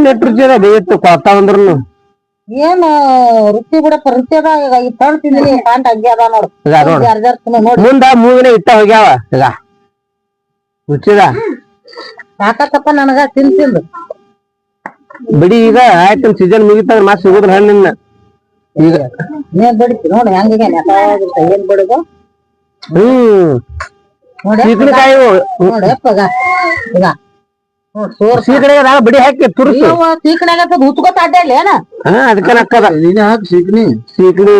net ರುಚಿ ಅದ ಬೇಯಿತ್ತು ಕೊಡ್ತಾವ ಅಂದ್ರೂ ಏನ್ ರುಚಿ ಬಿಡಪ್ಪ ರುಚಿ ಅದ ಈ ತಣ್ ತಿಂದಿನಿ ಕಾಂಟ್ ಹಂಗೆ ಅದ ನೋಡು ಮುಂದ ಮೂವಿನ ಇಟ್ಟ ಹೋಗ್ಯಾವ ಈಗ ರುಚಿದ ಸಾಕತ್ತಪ್ಪ ನನಗ ತಿಂದು ಬಿಡಿ ಈಗ ಆಯ್ತು ಸೀಸನ್ ಮುಗಿತಂದ್ರ ಮಾಸ್ ಸಿಗುದ್ರ ಹಣ್ಣಿನ ಈಗ ನೀರ್ ಬಡಿತಿ ನೋಡು ಹೆಂಗ ಏನ್ ಬಡುದು ಸೀಕಣಿಕಾಯಿ ನೋಡಪ್ಪ ಈಗ ಸೀಕಣಿಗೆ ಬಿಡಿ ಹಾಕಿ ತುರ್ಸು ಸೀಕಣಿ ಹುಚ್ಕೋತ ಅಡ್ಡಾಡ್ಲಿ ಏನ ಅದಕ್ಕೆ ನಕ್ಕದ ಹಾಕಿ ಸೀಕಣಿ ಸೀಕಣಿ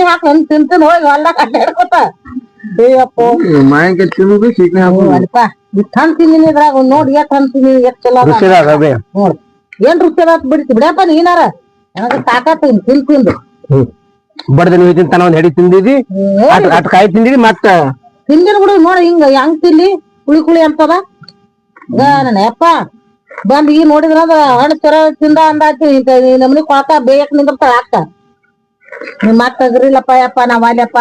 ಹಾಕಿ ತಿಂತೀನಿ ಹೋಗಿ ಹೊಲ್ದಾಗ ಅಡ್ಡಾಡ್ಕೋತ ಮಾಯಂಕಾಯಿ ತಿನ್ನುದು ಸೀಕಣಿ ಅಲ್ಪ ಇಟ್ಟು ತಿಂದಿನಿ ಇದ್ರಾಗ ನೋಡಿ ಎಷ್ಟ್ ಹಣ್ಣು ತಿಂದಿನಿ ಎಷ್ಟ್ ಚಲೋ ನೋಡ್ ಏನ್ ರುಚಿ ಅದ ಬಿಡ್ತಿ ಬಿಡಪ್ಪ ನೀನಾರ ನನಗ ತಾಕತ್ ತಿಂದು ಬಡ್ದ ನೀವು ತಿಂತಾನ ಒಂದ್ ಹೆಡಿ ತಿಂದಿದಿ ಅಟ್ ಕಾಯಿ ತಿಂದಿದಿ ಮತ್ತ ತಿಂದಿನ ಬಿಡು ನೋಡಿ ಹಿಂಗ ಹೆಂಗ್ ತಿನ್ಲಿ ಕುಳಿ ಅಂತದ ನನ್ನ ಯಪ್ಪ ಬಂದ್ ಈಗ ನೋಡಿದ್ರ ಹಣ್ಣು ತರ ತಿಂದ ಅಂದಾಯ್ತು ನಮ್ನಿ ಕೊಳಕ ಬೇಯಕ್ ನಿಂದಿರ್ತಾಳ ಅಕ್ಕ ನಿಮ್ ಮತ್ತ ಅಗ್ರಿಲ್ಲಪ್ಪ ಯಪ್ಪ ನಾವ್ ಅಲ್ಲಪ್ಪ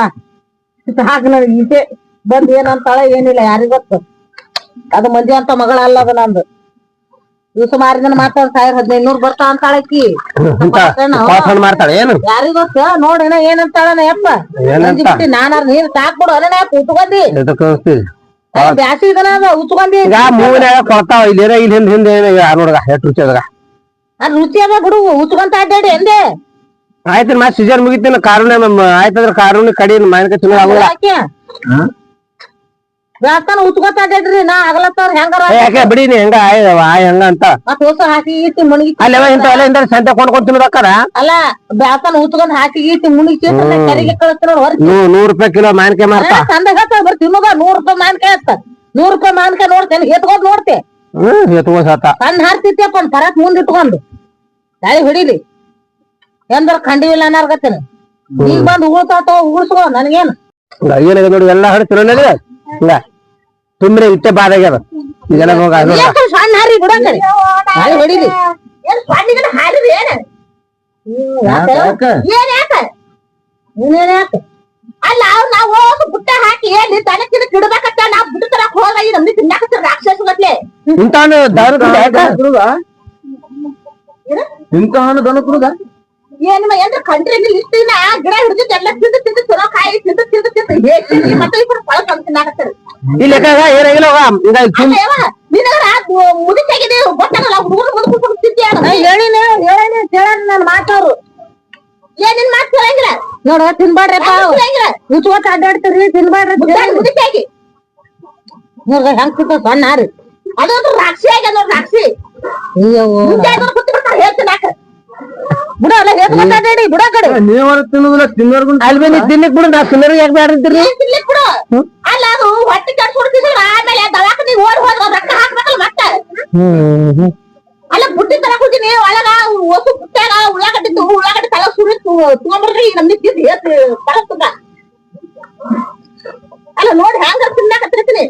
ಹಾಕ ನನಗೆ ಈಚೆ ಬಂದ್ ಏನಂತಾಳ ಏನಿಲ್ಲ ಯಾರಿಗ ಗೊತ್ತು ಅದು ಮಂದಿ ಅಂತ ಮಗಳ ಅಲ್ಲದ ನಂದು ದಿವಸ ಮಾರಿದನ ಮಾತಾಡ 1500 ಬರ್ತಾವ ಅಂತಾಳಕಿ ಮಾಡ್ತಾಳೆ ಏನು ಯಾರಿಗ ಗೊತ್ತ ನೋಡೇನ ಏನಂತಾಳನ ಯಪ್ಪ ನಾನಾರ ನೀರ್ ಸಾಕ್ಬಿಡು ಅಲ್ಲ ಉತ್ಕೊಂಡಿ ಬ್ಯಾಸಿ ಇದನ ಉತ್ಕೊಂಡಿ ಮೂವಿನಾಗ ಕೊಡ್ತಾವ ಇಲ್ಲಿ ಹಿಂದ್ ಹಿಂದೆ ನೋಡ್ಗ ಎಷ್ಟು ರುಚಿ ಅದಾಗ ಅದ್ ರುಚಿ ಅದ ಬಿಡು ಉತ್ಕೊಂತ ಅಡ್ಡಾಡಿ ಎಂದೆ ಆಯ್ತು ಮತ್ ಸೀಸನ್ ಮುಗಿತೀನಿ ಕಾರಣ ಆಯ್ತಂದ್ರ ಕಾರಣ ಕಡಿ ಮಾವಿನಕಾಯಿ ತಿನ್ನೋ ಆಗೋಲ್ಲ ಬ್ಯಾಸ್ತಾನ ಉತ್ಕೊಂತ ಅಡ್ಡಾಡ್ರಿ ನಾ ಆಗಲತ್ತವ್ರ ಹೆಂಗಾರ ಯಾಕೆ ಬಿಡಿ ನೀ ಹೆಂಗ ಹೆಂಗ ಅಂತ ಮತ್ ಹೊಸ ಹಾಕಿ ಇಟ್ಟು ಮುಣಗಿ ಅಲ್ಲೆಲ್ಲ ಇಂತ ಸಂತೆ ಕೊಂಡ್ಕೊಂಡ್ ತಿನ್ನೋದಕ್ಕಾರ ಅಲ್ಲ ಬ್ಯಾಸ್ತಾನ ಉತ್ಕೊಂಡ್ ಹಾಕಿ ಇಟ್ಟು ಮುಣಗಿ ಕರಿಗೆ ಕಳಿಸ್ತಾರ ₹100 ಕಿಲೋ ಮಾವಿನಕಾಯಿ ಮಾರ್ತಾ ಚಂದಾಗ ಹೇಳ್ತಾರ ಬರ್ ತಿನ್ನೋದ ₹100 ಮಾವಿನಕಾಯಿ ಹತ್ತ ₹100 ಮಾವಿನಕಾಯಿ ನೋಡ್ತೇನೆ ಎತ್ಕೊಂಡ್ ನೋಡ್ತೆ ಎತ್ಕೊಂಡ್ ಸಾತ ಸಣ್ಣ ಹಾರ್ತಿತ್ತಪ್ಪ ಪರಕ್ ಮುಂದ್ ಇಟ್ಕೊಂಡು ಗಾಳಿ ಹೊಡಿಲಿ ಎಂದ್ರ ಖಂಡಿವಿಲ್ಲ ಅನ್ನಾರ್ಗತ್ತೇನೆ ಈಗ ಬಂದ್ ಉಗುಳ್ತಾವ ಉಗುಳ್ಸ್ಕೊ ನನಗೇನು ಏನಾಗ ನೋಡಿ ಎಲ್ಲಾ ಹಣ್ಣು ತಿನ್ನೋದಿಲ್ಲ ಹಿಂಗ ತುಂಬ್ರೆ ಇಟ್ಟೆ ಬಾದಾಗ್ಯದ ಇದೆಲ್ಲ ಸಣ್ಣ ಹಾರಿ ಬಿಡ ಗಾಳಿ ಹೊಡಿಲಿ ಹಾರಿ ಅಲ್ಲ ನಾವು ಬುಟ್ಟ ಹಾಕಿ ಎಲ್ಲಿ ತಲೆ ತಿನ್ನ ಕಿಡ್ಬೇಕತ್ತ ನಾವ್ ಬುಟ್ಟ ತರಕ್ ಹೋಗ ನಮ್ಗೆ ತಿನ್ನಾಕ ರಾಕ್ಷಸ ಗತ್ಲೆ ಇಂತ ಹಣ್ಣು ದನ ಕುಡುದ ಏನ್ ಏನ್ರ ಕಂಟ್ರಿ ಇಷ್ಟಿನ ಗಿಡ ಹಿಡಿದು ಎಲ್ಲ ತಿಂದು ತಿಂದು ಚಲೋ ಕಾಯಿ ತಿಂದು ತಿಂದು ತಿಂದು ಹೇಳಿ ಮತ್ತೆ ಇಬ್ಬರು ಫಳ ತಿನ್ನಾಕತ್ತಾರೆ ಇಲ್ಲಿ ಏನಾಗಿಲ್ಲ ನಿನಗರ ಮುಗಿತಾಗಿದೆ ಗೊತ್ತಾಗಲ್ಲ ಹುಡುಗರು ಹೇಳಿನ ನನ್ ಮಾತವ್ರು ಏನಿನ್ ಮಾತು ಕೇಳಂಗಿಲ್ಲ ನೋಡ ತಿನ್ಬಾಡ್ರಪ್ಪ ಉಚ್ಕೋತ ಅಡ್ಡಾಡ್ತೀರಿ ತಿನ್ಬಾಡ್ರಿ ಮುಗಿತಾಗಿ ನೋಡ್ಗ ಹೆಂಗ್ ಸಿಗ್ತಾವ ಸಣ್ಣ ಹಾರಿ ಅದೊಂದು ರಾಕ್ಷಿ ಆಗ್ಯದ ನೋಡ್ ರಾಕ್ಷಿ ಹೇಳ್ತಿನಾಕ ಬಿಡ ಅಲ್ಲ ಹೇಳ್ತಾಡಿ ಬಿಡ ಕಡೆ ನೀವರ ತಿನ್ನೋದಿಲ್ಲ ತಿನ್ನೋರ್ಗು ಅಲ್ವೇ ನೀ ತಿನ್ನಕ್ ಬಿಡು ನಾ ತಿನ್ನೋರು ಯಾಕೆ ಬ್ಯಾಡ್ರಿ ತಿನ್ಲಿಕ್ ಬಿಡು ಅಲ್ಲ ಅದು ಹೊಟ್ಟೆ ಕಟ್ಸ್ಕೊಡ್ತಿದ್ರು ಆಮೇಲೆ ದವಾಕ ನೀವ್ ಓಡ್ ಹೋದ್ರ ರೊಕ್ಕ ಹಾಕ್ಬೇಕಲ್ಲ ಮತ್ತೆ ಅಲ್ಲ ಬುಟ್ಟಿ ತರಕ್ ಹೋಗಿನಿ ಒಳಗ ಹೊಸು ಬುಟ್ಟ್ಯಾಗ ಉಳ್ಳಾಗಡ್ಡಿ ತಳ ಸುರಿ ತಗೊಂಡ್ರಿ ನಮ್ಗೆ ತಿಂದು ಹೇಳ್ತಿ ಬರತ್ತದ ಅಲ್ಲ ನೋಡಿ ಹ್ಯಾಂಗ ತಿನ್ನಾಕತ್ತಿರ್ತೀನಿ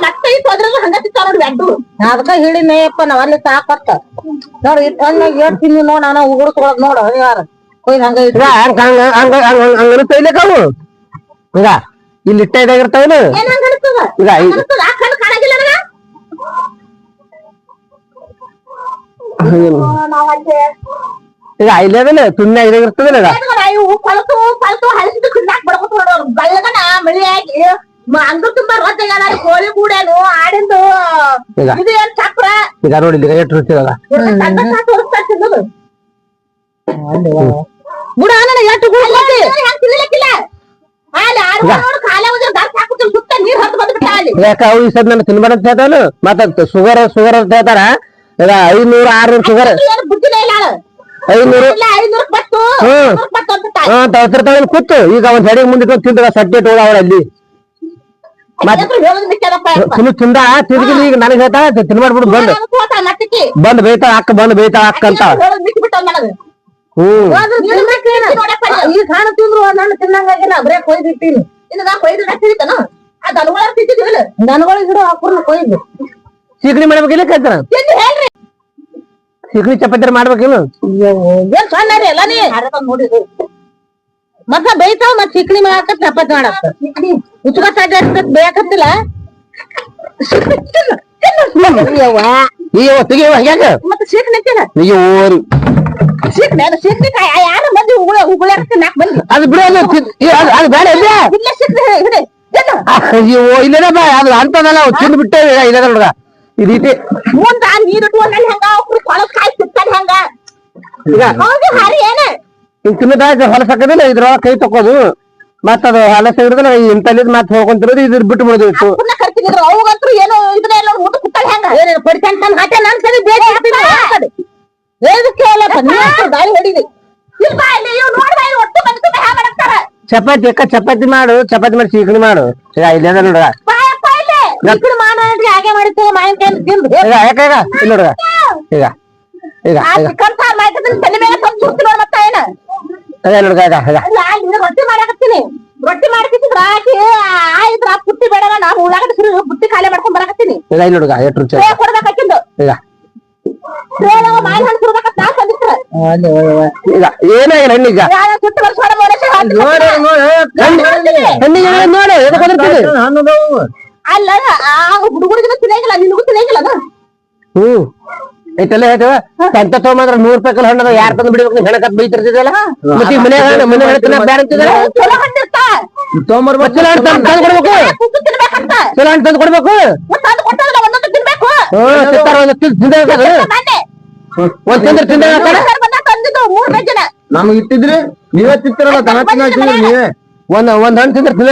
ಮತ್ತೆ ಈ ತೊದ್ರಲ್ಲ ಹಂಗ ತಿಂತಾವ ನೋಡಿ ಅಡ್ಡು ಅದಕ್ಕ ಹೇಳಿನಯ್ಯಪ್ಪ ನಾವ್ ಅಲ್ಲಿ ಸಾಕತ್ತ ನೋಡ್ರಿ ಇಟ್ ಹಣ್ಣಾಗ ಏಟ್ ತಿಂದಿ ನೋಡ್ ನಾನು ಉಗುಳ್ಸ್ಕೊಳಕ್ ನೋಡ ಯಾರ ಕೊಯ್ದು ಹಂಗ ಹಂಗ ತೈಲಕ್ಕವು ಹಂಗ ಇಲ್ಲಿ ಇಟ್ಟ ಇದಾಗಿರ್ತಾವನು ಏನ್ ಹಂಗ ಅನಿಸ್ತದ ಆ ಕಣ್ಣು ಕಾಣಂಗಿಲ್ಲ ನನಗ ಈಗ ಇಲ್ಲದಲ್ಲ ತುಣ್ಣ ಇದಾಗಿರ್ತದಲ್ಲ ಇವು ಕಳತು ಹಳಸಿದ್ದು ತಿನ್ನಾಕ್ ಬಡ್ಕೊತ ನೋಡೋರು ಬೆಳ್ಳಗನ ಮಳಿಯಾಗಿ ಅಂದ್ರ ತುಂಬಾ ರೊಟ್ಟಿಗಾಲ ಕೋಳಿ ಕೂಡೇನು ಆಡಿಂದು ಇದು ಏನ್ ಚಕ್ರ ಈಗ ನೋಡಿ ಎಷ್ಟು ರುಚಿ ಅದ ಬುಡ ಎಷ್ಟು ತಿನ್ಲಿಕ್ಕಿಲ್ಲ ಸುತ್ತ ನೀರ್ ಹತ್ತು ಬಂದ್ಬಿಟ್ಟ ಅಲ್ಲಿ ಯಾಕ ಅವು ಈ ಸದ್ ನಾನು ತಿನ್ಬಾರ ಅಂತ ಹೇಳ್ತಾವನು ಮತ್ತ ಶುಗರ್ ಅಂತ ಹೇಳ್ತಾರ ಈಗ 500-600 ಶುಗರ್ ಬುದ್ಧಿನೇ ಇಲ್ಲ 500 ಕೂತು ಈಗ ಒಂದ್ ಹೆಡಿ ಮುಂದೆ ತಿಂದ ಸಡ್ಡೆ ಟೋಳ ಅವರಲ್ಲಿ ತಿಂದ ತಿರ್ಗಿ ಈಗ ನನಗೆ ಹೇಳ್ತಾ ತಿನ್ಮಾಡ್ಬಿಡು ಬಂದ್ ಬೈತಾಳ ಅಕ್ಕ ಬಂದ್ ಬೈತಾಳ ಅಕ್ಕ ಅಂತ ಈಗ ಕಾಣ ತಿಂದ್ರು ನಾನು ತಿನ್ನಂಗಾಗಿಲ್ಲ ಬರೇ ಕೊಯ್ದು ಇಟ್ಟೀನಿ ಇನ್ನ ಕೊಯ್ದು ತಿಂತಾನ ಆ ದನಗಳ ತಿಂತಿದ್ವಿಲ್ಲ ದನಗಳಿಗೆ ಗಿಡ ಹಾಕೋರ್ನ ಕೊಯ್ದು ಸೀಕಣಿ ಮಾಡ್ಬೇಕಿಲ್ಲ ಕೇಳ್ತಾರ ಹೇಳ್ರಿ ಸೀಕಣಿ ಚಪಾತಿ ಮಾಡ್ಬೇಕಿಲ್ಲ ಏನ್ ಸಣ್ಣ ಎಲ್ಲ ನೀ ನೋಡಿದ್ರು ಮತ್ತ ಬೈತಾವ ಮತ್ ಚಿಕ್ನಿ ಮಾಡಾಕ ಚಪಾತಿ ಮಾಡಾಕ ಉಚ್ಕ ಬೇಕತ್ತಿಲ್ಲ ಈ ತೆಗಿ ಹಂಗ್ಯಾಕ ಮತ್ತೆ ಸೀಟ್ ನಿಂತಿಲ್ಲ ಈಗ ಓರಿ ಸೀಟ್ ಮೇಲೆ ಸೀಟ್ ಯಾರ ಮಂದಿ ಉಗುಳಾಕ ನಾಕ್ ಮಂದಿ ಅದು ಬಿಡ ಅದು ಬೇಡ ಇಲ್ಲೇ ಇಲ್ಲ ಸೀಟ್ ಹಿಡಿ ಅಯ್ಯೋ ಇಲ್ಲೇನಪ್ಪ ಅದು ಅಂತದಲ್ಲ ತಿಂದು ಬಿಟ್ಟೆ ಇಲ್ಲ ನೋಡ್ಗ ಈ ರೀತಿ ಮುಂದ ನೀರು ಇಟ್ಕೊಂಡ್ ಹೆಂಗ ಕೊಳಕ್ ಕಾಯಿ ಸಿಗ್ತಾನ ಹೆಂಗ ಈಗ ಹೌದು ಹಾರಿ ಏನ ಹಿಂಗ್ ತಿನ್ನದ ಹೊಲಸಕ್ಕದಿಲ್ಲ ಇದ್ರ ಕೈ ತಕೋದು ಮತ್ತ ಅದು ಹೊಲಸ ಹಿಡಿದ್ರೆ ಇಂತಲ್ಲಿದ್ ಮತ್ತೆ ಹೋಗ್ಕೊಂತಿರೋದು ಇದ್ರ ಬಿಟ್ಟು ಬಿಡೋದು ಇಟ್ಟು ಪುಣ್ಯ ಕರ್ತಿದ್ರು ಅವಾಗಂತೂ ಏನೋ ಇದ್ರೆ ಎಲ್ಲ ಮುಟ್ಟು ಕುತ್ತಾಳ ಹೆಂಗ ಏನೇನು ಪಡಿಕಂತ ಹಾಟೆ ನನ್ ಸರಿ ಬೇರೆ ಕೇಳಪ್ಪ ನೀರು ದಾಳಿ ಹೊಡಿದಿ ಇಲ್ಲ ಬಾ ಇಲ್ಲಿ ಇವ್ ನೋಡ್ಬಾ ಇಲ್ಲಿ ಒಟ್ಟು ಬಂದು ಹ್ಯಾ ಮಾಡಕ್ತಾರ ಚಪಾತಿ ಅಕ್ಕ ಚಪಾತಿ ಮಾಡು ಚಪಾತಿ ಮಾಡಿ ಸೀಕಣಿ ಮಾಡು ಈಗ ಇಲ್ಲದ ನೋಡ್ರ ಬಾಯಪ್ಪ ಇಲ್ಲಿ ಇಕ್ರು ಮಾಡೋದ್ರಿ ಹಾಗೆ ಮಾಡಿರ್ತೇವೆ ಮಾವಿನಕಾಯಿ ತಿಂದು ಈಗ ಯಾಕ ಈಗ ಇಲ್ಲ ನೋಡ್ರ ಈಗ ಈಗ ಆ ಚಿಕನ್ ಸಾರ್ ಮಾಡ್ತೀನಿ ತಲೆ ಮೇಲೆ ತಂದು ಸುರ್ತಿ ನೋಡ್ ಮತ್ತ ಏನ ಅದೇ ನೋಡ್ಗ ಈಗ ಈಗ ಅಲ್ಲ ಇಲ್ಲಿ ರೊಟ್ಟಿ ಮಾಡಕತ್ತೀನಿ ರೊಟ್ಟಿ ಮಾಡ್ಕಿದ್ರ ಹಾಕಿ ಆಯ್ತ್ರ ಪುಟ್ಟಿ ಬೇಡಲ್ಲ ನಾವು ಉಳ್ಳಾಗಡ್ಡಿ ಸುರಿ ಬುಟ್ಟಿ ಖಾಲಿ ಮಾಡ್ಕೊಂಡ್ ಬರಕತ್ತೀನಿ ಈಗ ಇಲ್ಲಿ ನೋಡ್ಗ ಎಷ್ಟು ರುಚಿ ಕೊಡ್ಬೇಕಾಕಿಂದು ಈಗ ಮಾವಿನ ಹಣ್ಣು ಸುರ್ಬೇಕಂತ ನಾ ತಂದಿತ್ರ ಈಗ ಏನಾಗಿಲ್ಲ ಹಣ್ಣೀಗ ಸುಟ್ಟು ವರ್ಷ ಹಣ್ಣಿಗೆ ನೋಡು ಎದಕ್ಕೆ ಒದರ್ತಿದೆ ಅಲ್ಲ ಆ ಹುಡುಗರಿಗೂ ತಿನ್ನಂಗಿಲ್ಲ ನಿನಗೂ ತಿನ್ನಂಗಿಲ್ಲ ಅದು ಹ್ಮ್ ಐತೆಲ್ಲ ಹೇಳ್ತೇವ ತಂತ ತಗೊಂಬಂದ್ರ 100 ರೂಪಾಯಿ ಹಣ್ಣದ ಯಾರ್ ತಂದು ಬಿಡ್ಬೇಕು ಹೆಣಕತ್ ಬೈತಿರ್ತಿದಲ್ಲ ಮತ್ತೆ ಮನೆ ಮನೆ ಹೇಳ್ತಾನ ಬ್ಯಾಡ ಅಂತಿದಲ್ಲ ಚಲೋ ಹಣ್ಣಿರ್ತ ತೊಗೊಂಬರ್ಬೇಕು ಚಲೋ ಹಣ್ಣು ತಂದು ಕೊಡ್ಬೇಕು ಕುದ್ದು ತಿನ್ಬೇಕಂತ ಚಲೋ ಹಣ್ಣು ತಂದು ಕೊಡ್ಬೇಕು ಮತ್ತೆ ಅದು ಕೊಟ್ಟಲ್ಲ ಒಂದೊಂದು ತಿನ್ಬೇಕು ಸಿಗ್ತಾರ ಒಂದು ತಿಂದ ಬಂದೆ ಒಂದ್ ತಿಂದ್ರೆ ತಿಂದ ಬಂದ ತಂದಿದ್ದು 3 ಜನ ನಮ್ಗೆ ಇಟ್ಟಿದ್ರಿ ನೀವೇ ತಿಂತಿರಲ್ಲ ದನ ತಿನ್ನಾಕಿದ್ರಿ ನೀವೇ ಒಂದ್ ಹಣ್ಣು ತಿಂದ್ರೆ ತಿನ್ನ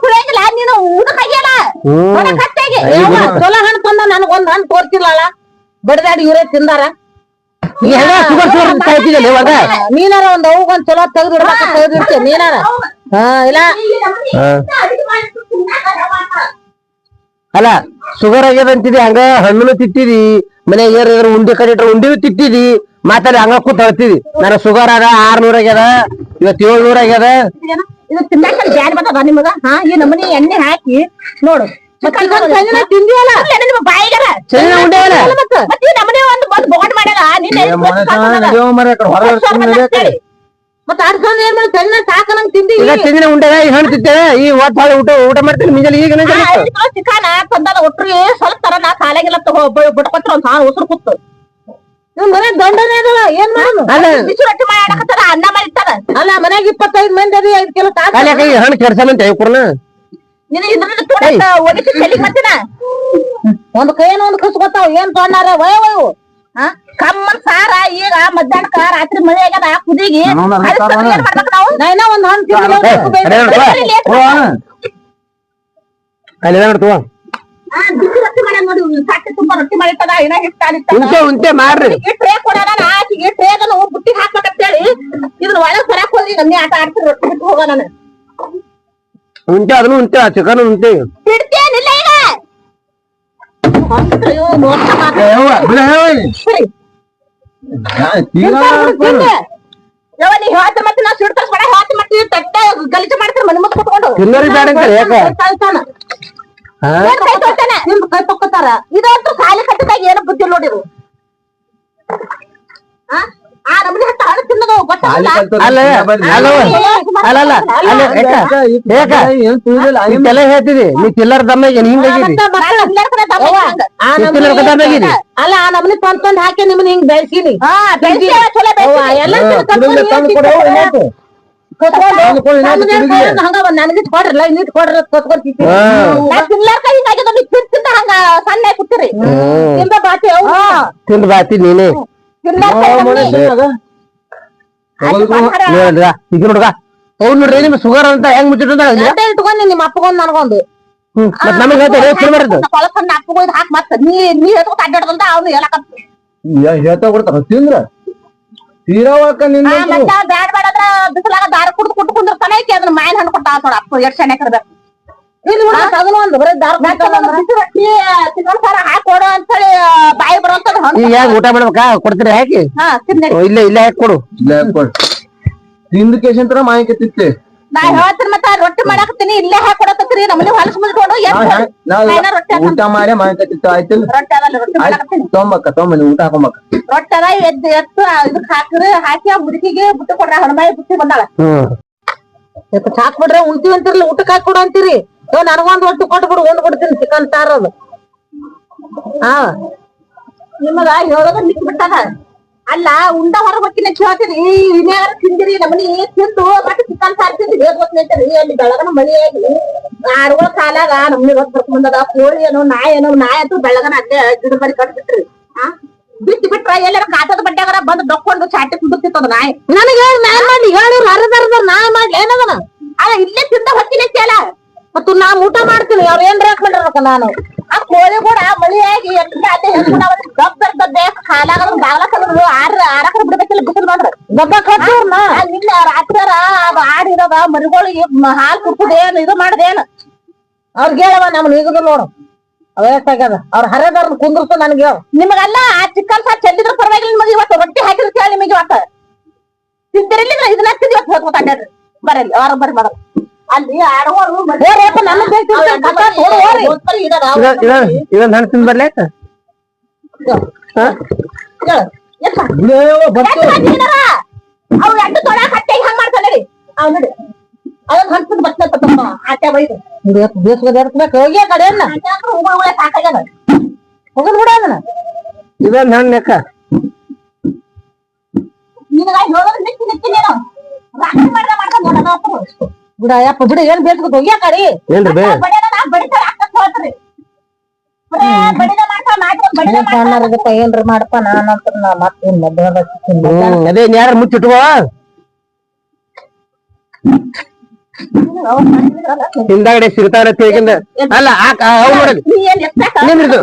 ಕುಡಿಯಂಗಿಲ್ಲ ನೀನು ಊಟಕ್ಕಾಗಿಯಲ್ಲ ಚಲೋ ಹಣ್ಣು ತಂದ ನನಗ್ ಒಂದ್ ಹಣ್ಣು ತೋರ್ತಿಲ್ಲ ಬಡದಾಡಿ ಇವರೇ ತಿಂದಾರ ಶುಗರ್ ಶುಗರ್ ಕಾಯ್ತಿದ್ದಲ್ಲಿ ಇವಾಗ ನೀನಾರ ಒಂದ್ ಅವುಗೊಂದ್ ಚಲೋ ತೆಗ್ದಿಡ್ಬೇಕ ತೆಗ್ದಿರ್ತೀಯ ನೀನಾರ ಇಲ್ಲ ಅಲ್ಲ ಶುಗರ್ ಆಗ್ಯದ ಅಂತಿದಿ ಹಂಗ ಹಣ್ಣು ತಿಟ್ಟಿದಿ ಮನ್ಯಾಗ ಏನಾರ ಉಂಡಿ ಕಡಿಟ್ರ ಉಂಡಿನೂ ತಿಟ್ಟಿದಿ ಮಾತಾಡಿ ಹಂಗ ಕೂತ್ ಹೇಳ್ತಿದಿ ನನ್ನ ಶುಗರ್ ಆಗ 600 ಆಗ್ಯದ ಇವತ್ 700 ಆಗ್ಯದ ಇದು ತಿನ್ನಾಕ ಬ್ಯಾಡ ಬರ್ತದ ನಿಮಗ ಈ ನಮನಿ ಎಣ್ಣೆ ಹಾಕಿ ನೋಡು ತಿಂದಿಯಲ್ಲ ನಿಮ್ಮ ಬಾಯಿಗರ ಚೆನ್ನ ಉಂಡೆ ಮತ್ತೆ ನಮನೆ ಒಂದು ಬೋಟ್ ಮಾಡ್ಯಾರ ಮತ್ತೆ ಆಡ್ಸಂದ್ ಏನ್ ಮಾಡಿ ಚೆನ್ನ ಸಾಕನಂಗ್ ತಿಂದಿ ಈಗ ತಿಂದಿನ ಉಂಡೆ ಈ ಹಣ್ಣು ತಿಂತೇವೆ ಈ ಒಟ್ಟು ಊಟ ಊಟ ಮಾಡ್ತೀನಿ ಮುಂಜಾನೆ ಈಗ ಚಿಕಾನ ತಂದದ ಒಟ್ರಿ ಸ್ವಲ್ಪ ತರ ನಾ ಕಾಲಾಗಿಲ್ಲ ತಗೋ ಬಿಟ್ಕೊತ್ರ ಒಂದ್ ಸಾಲ ಉಸಿರು ಕೂತು ನಿಮ್ ಮನೆ ದಂಡನೆ ಅದಲ್ಲ ಏನ್ ಮಾಡೋದು ಬಿಸಿ ರೊಟ್ಟಿ ಮಾಡಾಕತ್ತಾರ ಅನ್ನ ಮಾಡಿರ್ತಾರ ಅಲ್ಲ ಮನ್ಯಾಗ 25 ಮಂದಿ ಅದಿ 5 ಕಿಲೋ ಹಣ್ಣು ಕೆಡ್ಸಮಂತ ಇವ್ರನ್ನ ನೀನು ಇದ್ರಿಂದ ಒಡಿಸಿ ಚೆಲ್ಲಿಗ್ ಮತ್ತಿನ ಒಂದ್ ಕೈನ ಒಂದ್ ಕಸ್ಕೊತಾವ ಏನ್ ತೊಗೊಂಡಾರ ವಯವು ಕಮ್ಮನ್ ಸಾರ ಈಗ ಮಧ್ಯಾಹ್ನಕ್ಕ ರಾತ್ರಿ ಮಳೆ ಆಗ್ಯದ ಕುದಿಗಿ ಮಾಡ್ಬೇಕು ನಾವು ನೈನ ಒಂದ್ ಅಲ್ಲಿ ನೋಡ್ತವ ಬಿಸಿ ರೊಟ್ಟಿ ಮಾಡ್ಯಾನ ನೋಡಿ ಸಾಕಿ ತುಂಬಾ ರೊಟ್ಟಿ ಮಾಡಿರ್ತದ ಏನ ಉಂಟೆ ಮಾಡ್ರಿ ಟ್ರೇ ಕೊಡೋಣ ಆಕಿಗೆ ಟ್ರೇದನು ಬುಟ್ಟಿಗೆ ಹಾಕ್ಬೇಕಂತೇಳಿ ಇದನ್ನ ಒಳಗ್ ಬರಕ್ ಹೋದ್ರಿ ನನ್ನೇ ಆಟ ಆಡ್ತೀನಿ ರೊಟ್ಟಿ ಬಿಟ್ಟು ಹೋಗ ನಾನು ಉಂಟೆ ಅದನ್ನು ಉಂಟೆ ಚಿಕನ್ ಉಂಟೆ ಬಿಡ್ತೇನಿಲ್ಲ ಈಗ ಯಾವ ನೀ ಹೇಳ್ತ ಮತ್ತೆ ನಾ ಸಿಡ್ತ ಕೊಡ ಹೇಳ್ತ ಮಾಡ್ತೀವಿ ತಟ್ಟ ಗಲೀಜು ಮಾಡ್ತೀರಿ ಮನೆ ಮುಂದೆ ಕುತ್ಕೊಂಡು ತಿನ್ನೋರಿ ಬ್ಯಾಡ ಅಂತ ಯಾಕ ನಿಮ್ ಕೈ ತೊಕ್ಕೋತಾರ ಇದಂತೂ ಖಾಲಿ ಕಟ್ಟಿದಾಗ ಏನು ಬುದ್ಧಿ ನೋಡಿರು ಆ ನಮ್ಮನೆ ಹಟ್ಟ ಹಣ್ಣು ತಿನ್ನೋದು ಗೊತ್ತಾಗಲ್ಲ ಅಲ್ಲ ಅಲ್ಲ ಅಲ್ಲ ಇಂತೆಲ್ಲ ಹೇಳ್ತಿದಿ ನೀ ತಿಲ್ಲರ್ ದಮ್ಮಗೆ ಹಿಂಗಾಗಿದಿ ಅಲ್ಲ ಆ ನಮ್ಮನೆ ತಂದ್ ಹಾಕಿ ನಿಮ್ಮನ್ನ ಹಿಂಗ್ ಬೆಳ್ಸೀನಿ ಹಂಗ ನನಗೆ ಕೊಡ್ರಲ್ಲ ಇನ್ನಿಟ್ ಕೊಡ್ರ ತಿಂದ ಹಂಗ ಸಣ್ಣ ಕೂತಿರಿ ತಿಂದ ಬಾತಿ ತಿಂದ ಬಾತಿ ನೀನೆ ಈಗ ನೋಡ್ಗ ಅವ್ರು ನೋಡ್ರಿ ನಿಮ್ ಶುಗರ್ ಅಂತ ಹೆಂಗ್ ಮುಚ್ಚಿಟ್ಟ ಇಟ್ಕೊಂಡಿ ನಿಮ್ಮ ಅಪ್ಪಗೊಂದ್ ನನಗೊಂದು ನಮಗ್ ಹೇಳ್ತಾರೆ ಕೊಳಸನ್ನ ಅಪ್ಪಗೋದ್ ಹಾಕ್ ಮತ್ತ ನೀ ಹೇಳ್ಕೊತ ಅಡ್ಡಾಡ್ದಂತ ಅವ್ನು ಹೇಳ್ತಾ ಕೊಡ್ತಾರ ತಿಂದ್ರ ತೀರಾವಕ್ಕ ನಿನ್ನ ಬ್ಯಾಡ್ ಬೇಡದ್ರ ಬಿಸಿಲಾಗ ದಾರ ಕುಡ್ದು ಕುಟ್ಕೊಂಡಿರ್ತಾನೆ ಐತಿ ಅದನ್ನ ಮಾಯಿನ ಹಣ್ಣು ಕೊಟ್ಟ ನೋಡ ಅಪ್ಪ ಎಷ್ಟ್ ಚೆನ್ನಾಗಿ ಕರ್ಬೇಕು ಅದನ್ನ ಒಂದು ಬರೀ ದಾರ ಚಿಕನ್ ಸಾರ ಹಾಕಿ ಕೊಡು ಅಂತೇಳಿ ಬಾಯಿ ಬರೋಂತದ ಈಗ ಯಾಕೆ ಊಟ ಮಾಡ್ಬೇಕಾ ಕೊಡ್ತೀರಿ ಹಾಕಿ ಇಲ್ಲ ಇಲ್ಲ ಹಾಕಿ ಕೊಡು ತಿಂದ ಕೇಶಂತರ ಮಾಹಿತಿ ತಿತ್ತೆ ನಾ ಹೇಳ್ತೀನಿ ಮತ್ತ ರೊಟ್ಟಿ ಮಾಡಾಕತ್ತೀನಿ ಇಲ್ಲೇ ಹಾಕಿ ಕೊಡಕತ್ತೀರಿ ನಮ್ಮನೆ ಹೊಲಸ್ ಮುಂದ್ಕೊಂಡು ಊಟ ಮಾಡಿ ಮಾಹಿತಿ ತಿತ್ತ ಆಯ್ತಿಲ್ಲ ತೊಂಬಕ್ಕ ತೊಂಬನಿ ಊಟ ಹಾಕೊಂಬಕ್ಕ ರೊಟ್ಟಿ ಅದ ಎತ್ತು ಇದಕ್ ಹಾಕ್ರಿ ಹಾಕಿ ಆ ಮುದುಕಿಗೆ ಬುಟ್ಟಿ ಕೊಡ್ರ ಹಣಮಾಯಿ ಬುಟ್ಟಿ ಬಂದಾಳ ಹಾಕ್ಬಿಡ್ರೆ ಉಣ್ತೀವಿ ಅಂತಿರ್ಲಿ ಊಟಕ್ಕೆ ಹಾಕಿ ಕೊಡು ಅಂತೀರಿ ನನಗೊಂದ್ ಒಟ್ಟು ಕೊಟ್ಟು ಬಿಡು ಉಂಡ್ ಬಿಡ್ತೀನಿ ಚಿಕನ್ ಸಾರದು ಹಾ ನಿಮಗ ಹೇಳೋದ ನಿಂತ್ ಬಿಟ್ಟದ ಅಲ್ಲ ಉಂಡ ಹೊರ ಹೊಕ್ಕಿನ ಕೇಳ್ತೀನಿ ಇನ್ಯಾರ ತಿಂದಿರಿ ನಮ್ಮನಿ ತಿಂದು ಮತ್ತೆ ಚಿಕನ್ ಸಾರ್ ತಿಂದು ಹೇಳ್ಕೊತ್ನೈತರಿ ಅಲ್ಲಿ ಬೆಳಗನ ಮಳಿ ಆಗಿ ಆಡುಗಳ ಕಾಲಾಗ ನಮ್ಮನಿ ರೊಕ್ಕ ಬರ್ಕೊಂಡದ ಕೋಳಿ ಏನೋ ನಾಯಿ ಅಂತೂ ಬೆಳಗನ ಅಲ್ಲೇ ಗಿಡ ಬರಿ ಕಟ್ಬಿಟ್ರಿ ಬಿಟ್ರ ಎಲ್ಲಾರ ಕಾಟದ ಬಡ್ಡ್ಯಾಗಾರ ಬಂದ್ ಡೊಕ್ಕೊಂಡು ಚಾಟಿ ಕುಂದಿರ್ತದ ನಾಯಿ ನನಗೆ ನಾನ್ ಮಾಡ್ಲಿ ಹೇಳಿವ್ರು ಅರ್ಧರ್ಧರ್ ನಾ ಮಾಡ್ಲಿ ಏನದನ ಅಲ್ಲ ಇಲ್ಲೇ ತಿಂದ ಹೊಕ್ಕಿನೈತಿಯಲ್ಲ ಮತ್ತು ನಾ ಊಟ ಮಾಡ್ತೀನಿ ಅವ್ರ ಏನ್ರ ಹಾಕೊಂಡ್ರಕ್ಕ ನಾನು ಆ ಕೋಳಿ ಕೂಡ ಮಳಿಯಾಗಿ ಎಷ್ಟೇ ಕಾಲಾಗ ಬಾಗ್ಲ ಕಲರು ಆರಕರ ಬಿಡ್ಬೇಕಿಲ್ಲ ಬಿಸಿಲು ಮಾಡ್ರ ಗಬ್ಬ ಕಟ್ಟೂರ್ನ ನಿನ್ನ ರಾತ್ರಿಯಾರ ಆಡಿದಾಗ ಮರಿಗಳಿಗೆ ಹಾಲು ಕುಡ್ತದೇನು ಇದು ಮಾಡ್ದೇನು ಅವ್ರಿಗೆ ಹೇಳವ ನಮ್ನ ಈಗದು ನೋಡು ವಯಸ್ಸಾಗ್ಯದ ಅವ್ರ ಹರಿದವ್ರನ್ನ ಕುಂದ್ರಸ ನನ್ಗೆ ಹೇಳು ನಿಮಗೆಲ್ಲ ಆ ಚಿಕನ್ ಸಾರ್ ಚೆಲ್ಲಿದ್ರ ಪರವಾಗಿಲ್ಲ ನಿಮಗೆ ಇವತ್ತು ರೊಟ್ಟಿ ಹಾಕಿದ್ರೆ ಹೇಳಿ ನಿಮಗೆ ಇವತ್ತು ತಿಂದಿರಲಿ ಇದನ್ನ ತಿಂದು ಇವತ್ತು ಹೋಗ್ಬೋದು ಅಡ್ಡಾಡ್ರಿ ಬರಲಿ ಅವ್ರ ಬರ್ರಿ ಮಾಡೋದು ಅಲ್ಲಿ ಆಡುವರು ನನ್ನ ಇದೊಂದ್ ಹಣ್ಣು ತಿಂದ್ ಬರ್ಲಿ ಆಯ್ತಾ ಅವ್ ಎಂಟು ತೊಳ ಕಟ್ಟೆ ಹಂಗ್ ಮಾಡ್ತಾನೆ ಅವ್ ನೋಡಿ ಅದೊಂದು ಹಂತದ ಬರ್ತೈತ ಆಟೆ ಬೈದು ಬೇಸ್ಬೇಕು ಹೋಗಿ ಆ ಕಡೆಯನ್ನ ಸಾಕಾಗ್ಯದ ಹೋಗದ್ ಬಿಡ ಅದನ್ನ ಇದೊಂದ್ ಹಣ್ಣು ಲೆಕ್ಕ ನಿನಗ ಹೇಳೋದು ನಿಂತು ನಿಂತಿನೇನು ರಾತ್ರಿ ಮಾಡ್ಕೊಂಡ್ ನೋಡೋಣ ಬಿಡ ಯಪ್ಪ ಬಿಡ ಏನ್ ಬೇಸ್ಬೇಕು ಹೋಗಿ ಆ ಕಡೆ ಏನ್ರಿ ಬೇ ಬಡಿತಾರ ಹಾಕತ್ ಹೇಳ್ತೀರಿ ಸಣ್ಣರ್ಗಪ್ಪ ಏನ್ರ ಮಾಡಪ್ಪ ನಾನಂತ ನಾ ಮತ್ತೇನ್ ಅದೇ ಯಾರು ಮುಚ್ಚಿಟ್ಕೋ ಹಿಂದಾಗಡೆ ಸಿಗ್ತಾರ ತಿಳ್ಕಿಂದ ಅಲ್ಲ ಅವ್ ನೋಡಲಿ ನಿಂದ್ರಿದು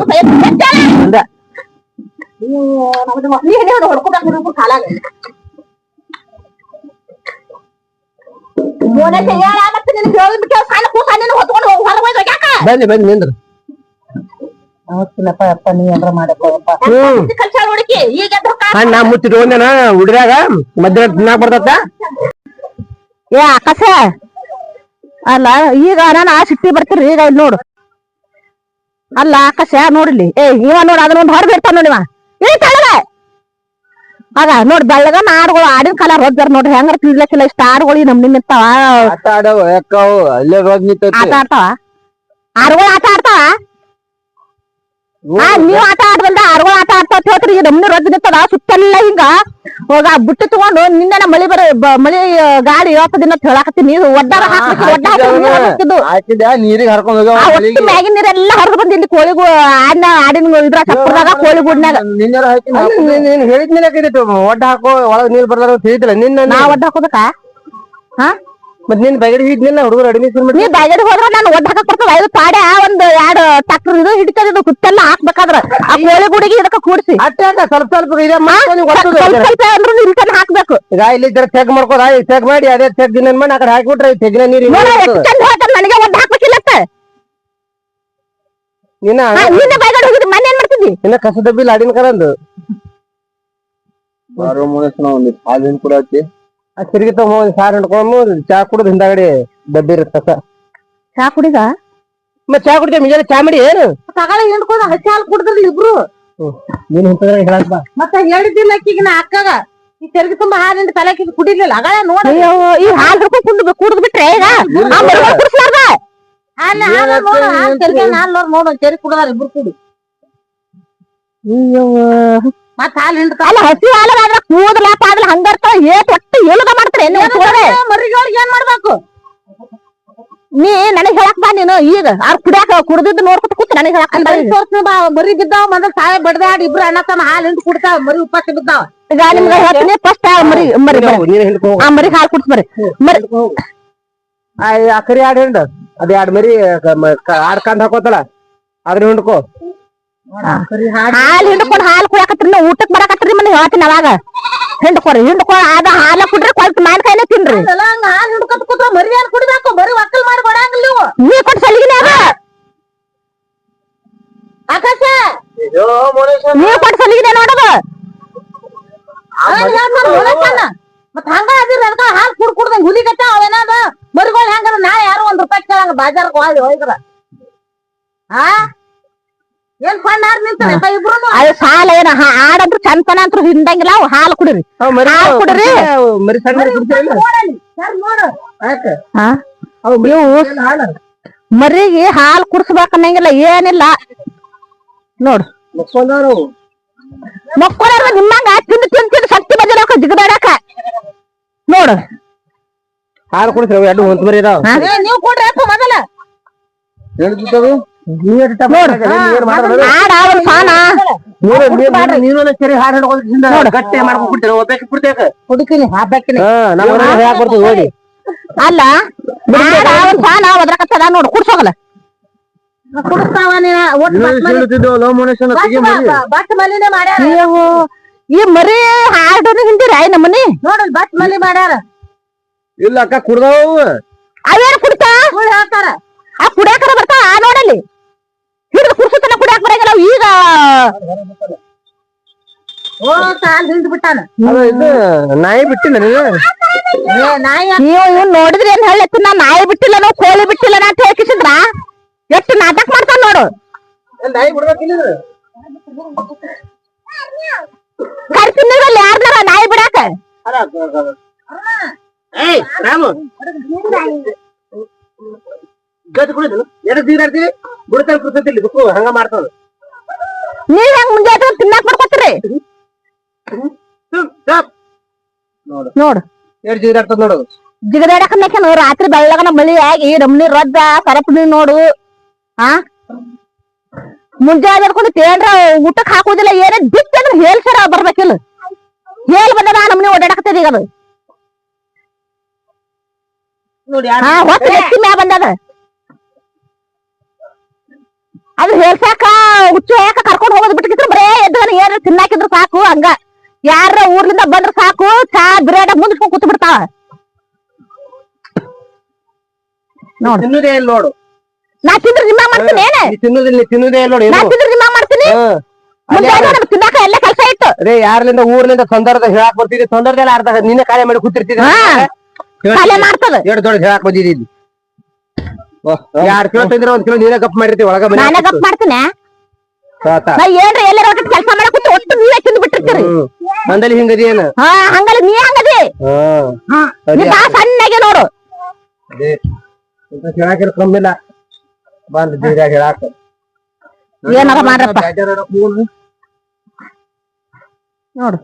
ಅಂದ ಹೊಡ್ಕೋಬೇಕು ಕಾಲಾಗ ಬನ್ನಿ ಬನ್ನಿ ನಿಂದ್ರು ಅವತ್ತಿನಪ್ಪ ಅಪ್ಪ ನೀ ಏನ್ರ ಮಾಡಪ್ಪ ಹುಡುಕಿ ಈಗ ಹಣ್ಣ ನಾ ಮುಚ್ಚಿಟ್ಕೊಂಡೇನ ಹುಡ್ರಾಗ ಮಧ್ಯಾಹ್ನ ತಿನ್ನಾಕ್ ಬರ್ತತ್ತ ಏ ಆಕಾಶ ಅಲ್ಲ ಈಗ ನಾನು ಆ ಸಿಟ್ಟಿ ಬರ್ತೀರಿ ಈಗ ಇಲ್ಲಿ ನೋಡು ಅಲ್ಲ ಆಕಾಶ ನೋಡ್ಲಿ ಏ ಇವ ನೋಡ್ ಅದನ್ನೊಂದು ಹೊರಬಿಡ್ತಾನ ನೋಡಿವ ಇಳಿತಾಳ ಆಗ ನೋಡ್ ಬೆಳ್ಳಗ ಆಡುಗಳು ಆಡಿನ ಕಾಲ ರೋಜ್ಗಾರ ನೋಡ್ರಿ ಹೆಂಗಾರ ತಿನ್ಲಕ್ಕಿಲ್ಲ ಇಷ್ಟ ಆಡುಗಳು ನಮ್ನಿ ನಿಂತಾವ ಆಟ ಆಡವ ಯಾಕವು ಅಲ್ಲೇ ರೋಗ್ ನಿಂತೈತಿ ಆಟ ಆಡ್ತಾವ ಆಡುಗಳು ಆಟ ಆಡ್ತಾವ ನೀವ್ ಆಟ ಆಡ್ಬಲ್ದ ಆಡುಗಳು ಆಟ ಆಡ್ತಾವ ಹೇಳ್ತೀರಿ ಈ ನಮ್ನಿ ರೋಜ್ ನಿಂತದ ಸುತ್ತೆಲ್ಲ ಹಿಂಗ ಹೋಗ ಬುಟ್ಟಿ ತಗೊಂಡು ನಿನ್ನೆ ಮಳಿ ಗಾಡಿ ಇವತ್ತು ದಿನ ಹೇಳಾಕತ್ತೀನಿ ನೀರು ಒಡ್ಡಾರ ಹಾಕ್ತಿದ್ದು ಹಾಕಿದ್ಯಾ ನೀರಿಗೆ ಹರ್ಕೊಂಡ್ ಹೋಗ್ಯಾವ ಮ್ಯಾಗಿನ ನೀರೆಲ್ಲ ಹರಿದು ಬಂದ್ ಇಲ್ಲಿ ಕೋಳಿಗೂ ಆಡಿನ ಇದ್ರ ಚಪ್ಪರದಾಗ ಕೋಳಿ ಗುಡ್ನಾಗ ನಿನ್ನೆರ ಹಾಕಿ ನೀನ್ ಹೇಳಿದ್ಮೇಲೆ ಒಡ್ಡ ಹಾಕೋ ಒಳಗ್ ನೀರ್ ಬರ್ಲಾರ ತಿಳಿದಿಲ್ಲ ನಿನ್ನ ನಾ ಒಡ್ಡ ಹಾಕೋದಕ್ಕ ಹಾ ಮತ್ ನಿನ್ ಬಗೆಡ್ ಹಿಡ್ನಿಲ್ಲ ಹುಡುಗರು ಅಡ್ಮಿಷನ್ ಮಾಡಿ ನೀ ಬ್ಯಾಗಡಿ ಹೋದ್ರ ನಾನು ಒಡ್ಡ ಹಾಕಕ್ ಬರ್ತದ ಐದು ಪಾಡೆ ಒಂದ್ ಎರಡು ಟ್ರಾಕ್ಟರ್ ಇದು ಹಿಡಿತದ ಕುತ್ತೆಲ್ಲ ಹಾಕ್ಬೇಕಾದ್ರ ಆ ಕೋಳಿ ಗುಡಿಗೆ ಇದಕ್ಕ ಕೂಡ್ಸಿ ಅಷ್ಟೇ ಅಲ್ಲ ಸ್ವಲ್ಪ ಸ್ವಲ್ಪ ಇದೆ ಸ್ವಲ್ಪ ಅಂದ್ರೂ ಇಲ್ತನ ಹಾಕ್ಬೇಕು ಈಗ ಇಲ್ಲಿ ಇದ್ರ ಚೆಕ್ ಮಾಡ್ಕೋದ ಚೆಕ್ ಮಾಡಿ ಅದೇ ಚೆಕ್ ದಿನ ಮಾಡಿ ಆ ಕಡೆ ಹಾಕ್ಬಿಟ್ರೆ ತೆಗಿನ ನೀರು ಚಂದ ಹೇಳ್ತಾರ ನನಗೆ ಒಡ್ಡ ಹಾಕ್ಬೇಕಿಲ್ಲತ್ತ ನಿನ್ನೆ ಬ್ಯಾಗಡಿ ಹೋಗಿದ್ರಿ ಮನೆ ಏನ್ ಮಾಡ್ತಿದ್ದಿ ಇನ್ನ ಕಸ ಡಬ್ಬಿ ಲಾಡಿನ ಕರಂದು ಒಂದಿಷ್ಟು ಹಾಲಿನ ಕೂಡ ಹಚ್ಚಿ ತಿರುಗಿ ತಗೊಂಡ್ ಸಾರ್ ಹಿಡ್ಕೊಂಡು ಚಾ ಕುಡಿದ್ ಹಿಂದಾಗಡೆ ಡಬ್ಬಿ ಇರುತ್ತ ಚಾ ಕುಡಿದ ಮತ್ ಚಾ ಕುಡಿದ ಮುಂಜಾನೆ ಚಾ ಮಾಡಿ ಏನು ತಗೊಳ್ಳಿ ಹಿಂಡ್ಕೊಂಡ್ ಹಸಿ ಹಾಲು ಕುಡಿದ್ರಿ ಇಬ್ರು ನೀನ್ ಹಿಂತಂದ್ರೆ ಹೇಳಕ್ ಬಾ ಮತ್ತೆ ಹೇಳಿದ್ದಿಲ್ಲ ಅಕ್ಕಿಗೆ ನಾ ಅಕ್ಕಾಗ ಈ ತೆರಿಗೆ ತುಂಬಾ ಹಾಲಿಂದ ತಲೆಕಿಗೆ ಕುಡಿಲಿಲ್ಲ ಅಗಳ ನೋಡಿ ಈ ಹಾಲು ಹಿಡ್ಕೊಂಡ್ ಕುಡಿದ್ ಬಿಟ್ರೆ ಈಗ ಕುಡಿಸ್ಲಾರ್ದ ನೋಡು ತೆರಿಗೆ ಕುಡದಾರ ಇಬ್ರು ಕೂಡಿ ಮತ್ ಹಾಲು ಹಿಂಡ್ತ ಅಲ್ಲ ಹಸಿ ಹಾಲಾದ್ರ ಕೂದಲ ಪಾದಲ ಹಂಗಾರ್ತಾವ ಏಟ್ ಒಟ್ಟು ಏಳುದ ಮಾಡ್ತಾರೆ ಮರಿಗಳಿಗೆ ಏನ್ ಮಾಡ್ಬೇಕು ನೀ ನನಗ್ ಹೇಳಕ್ ಬಾ ನೀನು ಈಗ ಅವ್ರ ಕುಡಿಯಾಕ ಕುಡ್ದಿದ್ದು ನೋಡ್ಕೊತ ಕೂತ್ ನನಗ್ ಹೇಳಕ್ ಬಾ ಮರಿ ಬಿದ್ದಾವ ಮೊದಲ ಸಾಯ ಬಡ್ದಾಡ್ ಇಬ್ರು ಅಣ್ಣ ತಮ್ಮ ಹಾಲು ಹಿಂಡ್ ಕುಡ್ತಾವ ಮರಿ ಉಪಾಸ ಬಿದ್ದಾವ ಈಗ ನಿಮ್ಗೆ ಹೇಳ್ತೀನಿ ಫಸ್ಟ್ ಮರಿ ಮರಿ ಆ ಮರಿ ಹಾಲು ಕುಡ್ಸ್ ಬರ್ರಿ ಮರಿ ಆ ಕರಿ ಆಡ್ ಹಿಂಡ ಅದ್ ಎರಡ್ ಮರಿ ಆಡ್ ಕಂದ್ ಹಾಕೋತಲ್ಲ ಅದ್ರ ಹಿಂಡ್ಕೋ ಹಾಲು ಹಿಂಡ್ಕೊಂಡ್ ಹಾಲು ಕುಡಿಯಾಕತ್ರಿ ನೀವು ಊಟಕ್ ಬರಾಕತ್ರಿ ಮನೆ ಹೇಳ್ತೀನಿ ಅವಾಗ ಹಿಂಡ್ಕೊರಿ ಅದ ಹಾಲ ಕುಡ್ರಿ ಕೊಲ್ತ ಮಾನ್ಕಾಯಿನ ತಿನ್ರಿ ಹಾಲು ಹಿಂಡ್ಕೊತ ಕೂತ್ರ ಮರಿ ಏನ್ ಕುಡಿಬೇಕು ಬರೀ ಒಕ್ಕಲ್ ಮಾಡಿ ಕೊಡಂಗಿಲ್ಲ ನೀ ಕೊಟ್ಟು ಸಲಿಗಿನ ಆಕಾಶ ನೀವ್ ಕೊಟ್ಟು ಸಲಿಗಿನ ನೋಡದ ಮತ್ ಹಂಗ ಅದಿರ ಅದಕ್ಕ ಹಾಲು ಕುಡ್ದಂಗ ಹುಲಿ ಕಟ್ಟ ಅವೇನಾದ ಮರಿಗಳು ಹೆಂಗ ನಾ ಯಾರು ₹1 ಕೇಳಂಗ ಬಾಜಾರ್ಕ್ ಹೋದ್ರ ಹಾ ಏನ್ ಫಂಡ್ ಆಡ್ ನಿಂತಾರಪ್ಪ ಇಬ್ರು ಅದು ಸಾಲ ಏನ ಆಡಂತ್ರ ಚಂದನ ಅಂತ ಹಿಂದಂಗಿಲ್ಲ ಅವ್ ಹಾಲು ಕುಡಿರಿ ಹಾಲು ಕುಡಿರಿ ಮರಿ ಸಣ್ಣ ನೀವು ಮರಿಗೆ ಹಾಲು ಕುಡಿಸ್ಬೇಕನ್ನಂಗಿಲ್ಲ ಏನಿಲ್ಲ ನೋಡು ಮುಕ್ಕೊಂಡಾರು ಮಕ್ಕಳ ನಿಮ್ಮಂಗ ತಿಂದು ತಿಂದು ತಿಂದು ಶಕ್ತಿ ಬಂದಿರೋಕ ಜಿಗದಾಡಕ ನೋಡು ಹಾಲು ಕುಡಿಸ್ರಿ ಎರಡು ಹೊಂತ ಬರೀ ಇದಾವ ನೀವು ಕೊಡ್ರಿ ಅಪ್ಪ ಮೊದಲ ಹೇಳ್ತಿದ್ದವು ನೀನು ಸರಿ ಹಾಡು ಹಿಡ್ಕೊಂಡು ಗಟ್ಟಿ ಮಾಡ್ಕೊಂಡ್ ಬಿಡ್ತೀರ ಒಬ್ಬಾಕಿ ಬಿಡ್ತೇಕ ಹುಡುಕಿನಿ ಹಾಕ್ಬೇಕಿನಿ ನಮ್ಗೆ ಯಾಕೆ ಬರ್ತದೆ ನೋಡಿ ಅಲ್ಲ ಸಾನ ಒದ್ರಕತ್ತದ ನೋಡು ಕುಡ್ಸೋಗಲ್ಲ ಕುಡಿಸ್ತಾವ ನೀನ ಬಟ್ ಮಲಿನೇ ಮಾಡ್ಯಾರ ನೀವು ಈ ಮರಿ ಹಾಡೋದು ಹಿಂದಿರ ನಮ್ಮನಿ ನೋಡಲ್ ಬಟ್ ಮಲಿ ಮಾಡ್ಯಾರ ಇಲ್ಲ ಅಕ್ಕ ಕುಡ್ದವು ಅವೇನು ಕುಡಿತಾ ಹೇಳ್ತಾರ ಆ ಕುಡಿಯಾಕರ ಬರ್ತಾವ ಆ ನೋಡಲ್ಲಿ ಹಿಡಿದು ಕುಡ್ಸುತ್ತನ ಕುಡಿಯಾಕ ಬರಂಗಿಲ್ಲ ಈಗ ಓ ಸಾಲ್ ಹಿಂದ್ ಬಿಟ್ಟಾನ ಇದು ನಾಯಿ ಬಿಟ್ಟಿಲ್ಲ ನೀವು ನೀವು ಇವ್ನ್ ನೋಡಿದ್ರಿ ಏನ್ ಹೇಳತ್ತಿ ನಾ ನಾಯಿ ಬಿಟ್ಟಿಲ್ಲ ನಾವು ಕೋಳಿ ಬಿಟ್ಟಿಲ್ಲ ನಾ ಹೇಳ್ಕಿಸಿದ್ರ ಎಷ್ಟು ನಾಟಕ ಮಾಡ್ತಾನ ನೋಡು ನಾಯಿ ಬಿಡ್ಬೇಕಿಲ್ಲ ಕರ್ತಿನಿರಲ್ಲ ಯಾರನ್ನಾರ ನಾಯಿ ಬಿಡಾಕ ಏಯ್ ರಾಮು ಗದ್ದು ಕುಡಿದ್ರು ಎರಡು ದೀರಾಡ್ತೀವಿ ಬಿಡ್ತಾನೆ ಕುಡ್ತಿಲ್ಲ ದುಕ್ಕು ಹಂಗ ಮಾಡ್ತಾವ ನೀವ್ ಹೆಂಗ್ ಮುಂಜಾನೆ ತಿನ್ನಾಕ್ ಮಾಡ್ಕೊತೀರಿ ನೋಡು ಎರಡು ದೀರಾಡ್ತದ ನೋಡು ಜಿಗದಾಡಕನ್ನಕೇನು ರಾತ್ರಿ ಬೆಳ್ಳಗನ ಮಳಿ ಆಗಿ ನಮ್ನಿ ರದ್ದ ಸರಪಣಿ ನೋಡು ಆ ಮುಂಜಾನೆ ಹಿಡ್ಕೊಂಡು ತೇನ್ರ ಊಟಕ್ ಹಾಕುದಿಲ್ಲ ಏನೇ ಬಿಟ್ಟು ಅಂದ್ರೆ ಹೇಳ್ಸರ ಬರ್ಬೇಕಿಲ್ಲ ಹೇಳ್ ಬಂದದ ನಮ್ನಿ ಓಡಾಡಕತ್ತದ ಈಗ ಅದು ಹಾ ಹೊತ್ತು ಹೆಚ್ಚಿ ಮ್ಯಾ ಬಂದದ ಅದು ಹೇಳ್ಸಾಕ ಹುಚ್ಚು ಯಾಕ ಕರ್ಕೊಂಡ್ ಹೋಗೋದ್ ಬಿಟ್ಟಿದ್ರು ಬರೇ ಎದ್ದಗನ ಏನಾರ ತಿನ್ನಾಕಿದ್ರು ಸಾಕು ಹಂಗ ಯಾರ ಊರ್ಲಿಂದ ಬಂದ್ರ ಸಾಕು ಚಾ ಬಿರಿಯಾಡ ಮುಂದ್ಕೊಂಡ್ ಕೂತ್ ಬಿಡ್ತಾವ ನೋಡು ತಿನ್ನುದೇ ಇಲ್ಲ ನೋಡು ನಾ ತಿಂದ್ರೆ ನಿಮ್ಮಾಗ ಮಾಡ್ತೀನಿ ಏನ ತಿನ್ನುದಿಲ್ಲ ತಿನ್ನುದೇ ಇಲ್ಲ ನೋಡಿ ನಾ ತಿಂದ್ರೆ ನಿಮ್ಮಾಗ ಮಾಡ್ತೀನಿ ಮುಂಜಾನೆ ನಮ್ಗ್ ತಿನ್ನಾಕ ಎಲ್ಲ ಕೆಲಸ ಇತ್ತು ರೇ ಯಾರ್ಲಿಂದ ಊರ್ಲಿಂದ ತೊಂದರದ ಹೇಳಾಕ್ ಬರ್ತಿದ್ದೆ ತೊಂದರದೆಲ್ಲ ಅರ್ಧ ನಿನ್ನೆ ಕಾರ್ಯ ಮಾಡಿ ಕೂತಿರ್ತಿದ್ದೆ ಕಾಲೇ ಮಾಡ್ತದ ಎರಡು ದೊಡ್ಡ ಹೇಳಾಕ್ ಬಂದಿದ್ದೀನಿ 2 ಕಿಲೋ ತಂದ್ರೆ 1 ಕಿಲೋ ನೀನೇ ಗಪ್ ಮಾಡಿರ್ತೀವಿ ಒಳಗ ನಾನೇ ಗಪ್ ಮಾಡ್ತೀನಿ ನಾ ಏನ್ರ ಎಲ್ಲಾರ ಒಟ್ಟು ಕೆಲಸ ಮಾಡಕ್ ಒಟ್ಟು ನೀವೇ ತಿಂದು ಬಿಟ್ಟಿರ್ತೀರಿ ನಂದಲ್ಲಿ ಹಿಂಗದಿ ಏನ ಹಾ ಹಂಗಲ್ಲ ನೀ ಹಂಗದಿ ನೀ ಬಾ ಸಣ್ಣಗೆ ನೋಡು ಹೇಳಾಕಿರ ಕಮ್ಮಿಲ್ಲ ಬಂದ್ ಬೀರ್ಯಾಗ ಹೇಳಾಕ ಏನಾರ ಮಾಡ್ರಪ್ಪ ನೋಡು